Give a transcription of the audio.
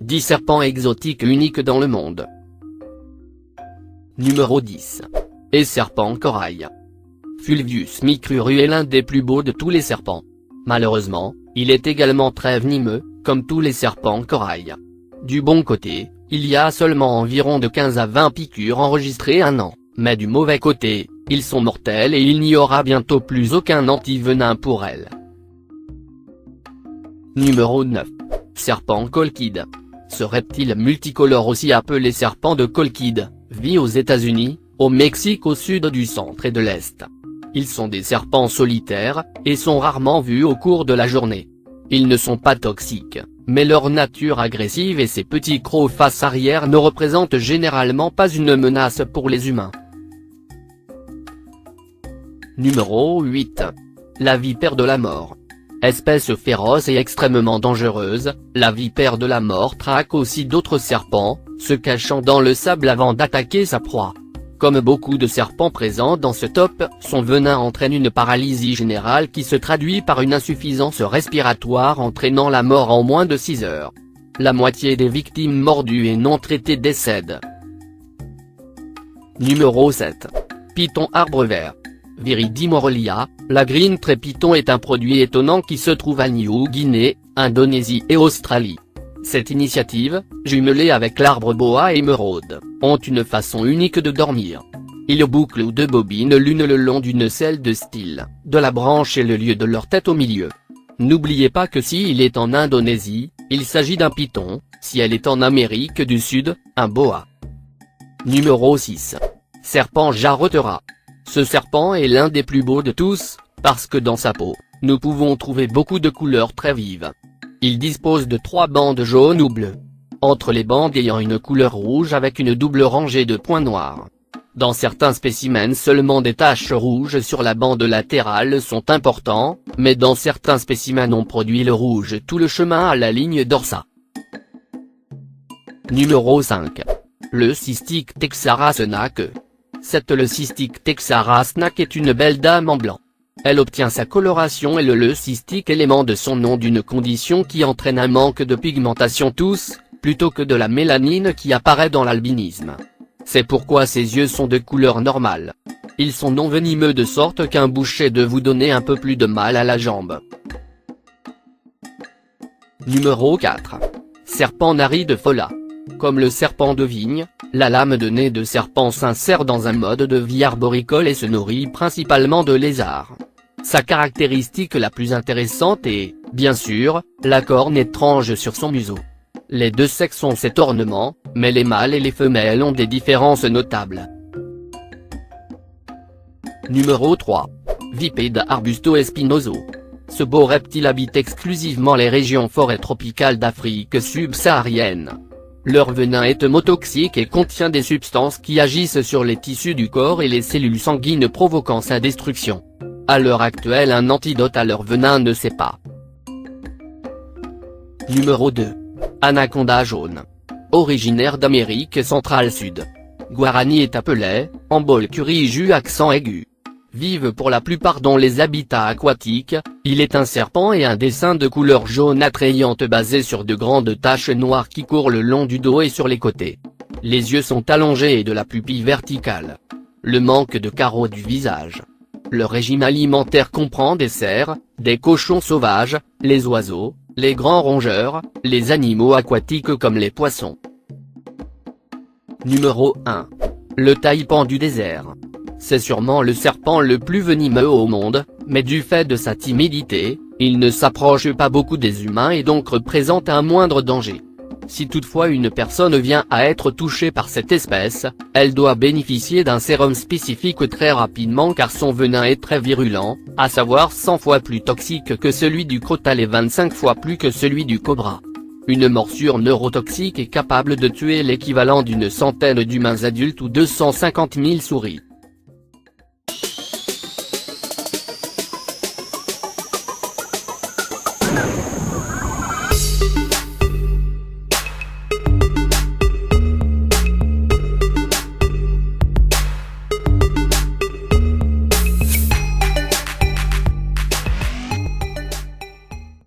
10 serpents exotiques uniques dans le monde. Numéro 10. Et serpent corail. Fulvius micruru est l'un des plus beaux de tous les serpents. Malheureusement, il est également très venimeux, comme tous les serpents corail. Du bon côté, il y a seulement environ de 15 à 20 piqûres enregistrées un an, mais du mauvais côté, ils sont mortels et il n'y aura bientôt plus aucun antivenin pour elles. Numéro 9. Serpent colchide. Ce reptile multicolore, aussi appelé serpent de colchide, vit aux États-Unis, au Mexique, au sud du centre et de l'est. Ils sont des serpents solitaires, et sont rarement vus au cours de la journée. Ils ne sont pas toxiques, mais leur nature agressive et ses petits crocs face arrière ne représentent généralement pas une menace pour les humains. Numéro 8. La vipère de la mort. Espèce féroce et extrêmement dangereuse, la vipère de la mort traque aussi d'autres serpents, se cachant dans le sable avant d'attaquer sa proie. Comme beaucoup de serpents présents dans ce top, son venin entraîne une paralysie générale qui se traduit par une insuffisance respiratoire entraînant la mort en moins de 6 heures. La moitié des victimes mordues et non traitées décèdent. Numéro 7. Python arbre vert. Viridimorelia, la green tree python est un produit étonnant qui se trouve à New Guinée, Indonésie et Australie. Cette initiative, jumelée avec l'arbre boa émeraude, ont une façon unique de dormir. Ils bouclent ou deux bobines l'une le long d'une selle de style, de la branche et le lieu de leur tête au milieu. N'oubliez pas que si il est en Indonésie, il s'agit d'un python, si elle est en Amérique du Sud, un boa. Numéro 6. Serpent jarretera. Ce serpent est l'un des plus beaux de tous, parce que dans sa peau, nous pouvons trouver beaucoup de couleurs très vives. Il dispose de 3 bandes jaunes ou bleues. Entre les bandes ayant une couleur rouge avec une double rangée de points noirs. Dans certains spécimens seulement des taches rouges sur la bande latérale sont importants, mais dans certains spécimens on produit le rouge tout le chemin à la ligne dorsale. Numéro 5. Le cystique Texara snack. Cette leucistique Texara snack est une belle dame en blanc. Elle obtient sa coloration et le leucistique élément de son nom d'une condition qui entraîne un manque de pigmentation plutôt que de la mélanine qui apparaît dans l'albinisme. C'est pourquoi ses yeux sont de couleur normale. Ils sont non venimeux de sorte qu'un boucher de vous donner un peu plus de mal à la jambe. Numéro 4. Serpent naride fola. Comme le serpent de vigne, la lame de nez de serpent s'insère dans un mode de vie arboricole et se nourrit principalement de lézards. Sa caractéristique la plus intéressante est, bien sûr, la corne étrange sur son museau. Les deux sexes ont cet ornement, mais les mâles et les femelles ont des différences notables. Numéro 3. Vipede arbusto-espinoso. Ce beau reptile habite exclusivement les régions forêts tropicales d'Afrique subsaharienne. Leur venin est hémotoxique et contient des substances qui agissent sur les tissus du corps et les cellules sanguines provoquant sa destruction. À l'heure actuelle, un antidote à leur venin ne sait pas. Numéro 2. Anaconda jaune. Originaire d'Amérique centrale sud. Guarani est appelé, Ambolcuriju accent aigu. Vivent pour la plupart dans les habitats aquatiques, il est un serpent et un dessin de couleur jaune attrayante basé sur de grandes taches noires qui courent le long du dos et sur les côtés. Les yeux sont allongés et de la pupille verticale. Le manque de carreaux du visage. Le régime alimentaire comprend des cerfs, des cochons sauvages, les oiseaux, les grands rongeurs, les animaux aquatiques comme les poissons. Numéro 1. Le taipan du désert. C'est sûrement le serpent le plus venimeux au monde, mais du fait de sa timidité, il ne s'approche pas beaucoup des humains et donc représente un moindre danger. Si toutefois une personne vient à être touchée par cette espèce, elle doit bénéficier d'un sérum spécifique très rapidement car son venin est très virulent, à savoir 100 fois plus toxique que celui du crotale et 25 fois plus que celui du cobra. Une morsure neurotoxique est capable de tuer l'équivalent d'une centaine d'humains adultes ou 250 000 souris.